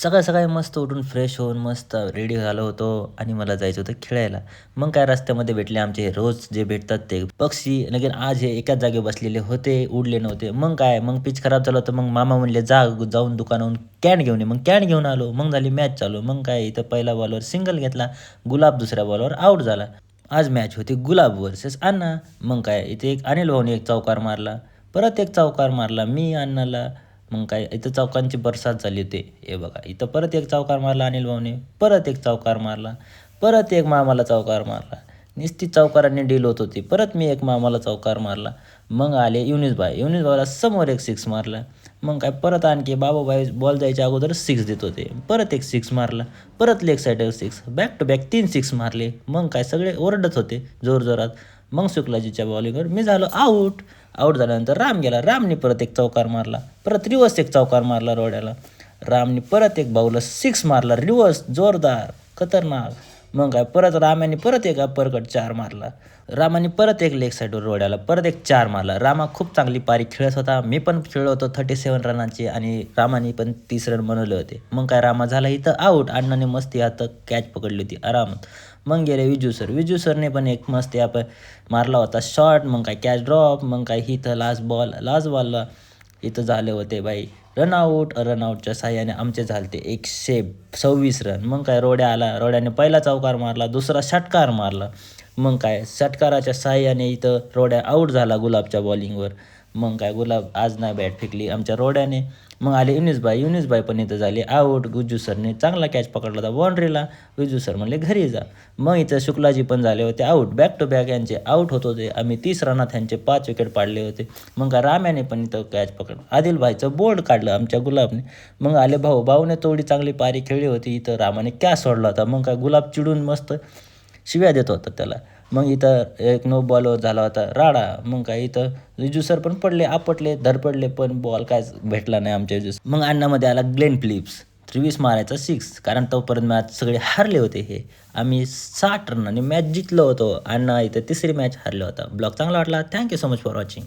सकाळी सकाळी मस्त उठून फ्रेश होऊन मस्त रेडी झालो होतो आणि मला जायचं होतं खेळायला. मग काय रस्त्यामध्ये भेटले आमचे रोज जे भेटतात ते पक्षी. लगेच आज हे एकाच जागी बसलेले होते, उडले नव्हते. मग काय, मग पिच खराब झालं होतं. मग मामा म्हणले, "जा जाऊन दुकानाहून कॅन घेऊन ये." मग कॅन घेऊन आलो. मग झाली मॅच चालू. मग काय इथं पहिला बॉलवर सिंगल घेतला. गुलाब दुसऱ्या बॉलवर आउट झाला. आज मॅच होती गुलाब व्हर्सेस अण्णा. मग काय इथे एक अनिल भाऊने एक चौकार मारला. परत एक चौकार मारला मी अण्णाला. मग काय इथं चौकांची बरसात झाली होती. हे बघा इथं परत एक चौकार मारला अनिल भाऊने, परत एक चौकार मारला, परत एक मामाला चौकार मारला. नुसती चौकारांनी डील होत होती. परत मी एक मामाला चौकार मारला. मग आले युनिस भाईला समोर एक सिक्स मारला. मग काय परत आणखी बाबूभाई बॉल जायच्या अगोदर सिक्स देत होते. परत एक सिक्स मारला. परत लेग साईडवर six. Back to back 3 six मारले. मग काय सगळे ओरडत होते जोरजोरात. मग शुक्लाजीच्या बॉलिंगवर मी झालो आऊट. आऊट झाल्यानंतर राम गेला. रामने परत एक चौकार मारला. परत रिवर्स एक चौकार मारला रोड्याला. रामने परत एक बाऊला सिक्स मारला रिवर्स जोरदार खतरनाक. मग काय परत रामाने परत एक अप्परकट 4 मारला. रामाने परत एक लेग साईडवर रोड्याला परत एक 4 मारला. रामा खूप चांगली पारी खेळत होता. मी पण खेळलो होतो 37 रनांची आणि रामाने पण 30 रन बनवले होते. मग काय रामा झाला इथं आऊट. अण्णाने मस्ती हातात कॅच पकडली होती आरामात. मग गेले विजू सरने पण एक मस्त मारला होता शॉट. मग काय कॅच ड्रॉप. मग काय इथं लास्ट बॉलला इथं झाले होते बाई रनआउटच्या साहाय्याने आमचे झालते 126 रन. मग काय रोड्याने पहिला चौकार मारला, दुसरा षटकार मारला. मग काय षटकाराच्या साहाय्याने इथं रोड्या आऊट झाला गुलाबच्या बॉलिंगवर. मग काय गुलाब आज नाही बॅट फेकली आमच्या रोड्याने. मग आले युनिस भाई पण इथं झाले आऊट. गुज्जू सरने चांगला कॅच पकडला होता बाउंड्रीला. विजू सर म्हणले घरी जा. मग इथं शुक्लाजी पण झाले होते आऊट. बॅक टू बॅक यांचे आऊट होत होते. आम्ही 30 रनात ह्यांचे 5 विकेट पाडले होते. मग काय राम्याने पण इथं कॅच पकडलं. आदिल भाईचं बोल्ड काढलं आमच्या गुलाबने. मग आले भाऊने तेवढी चांगली पारी खेळली होती. इथं रामाने कॅच सोडला होता. मग काय गुलाब चिडून मस्त शिव्या देत होता त्याला. मग इथं एक नो बॉलवर झाला होता राडा. मग काय इथं विजू सर पण पडले, आपटले, धडपडले पण बॉल काय भेटला नाही आमच्या मग अण्णामध्ये आला ग्लेन फिलिप्स. 23 मारायचा 6. कारण तोपर्यंत मॅच सगळे हारले होते हे. आम्ही 60 रनांनी मॅच जिंकलो होतो. अण्णा इथं तिसरी मॅच हारले होता. ब्लॉग चांगला वाटला. Thank you so much for watching.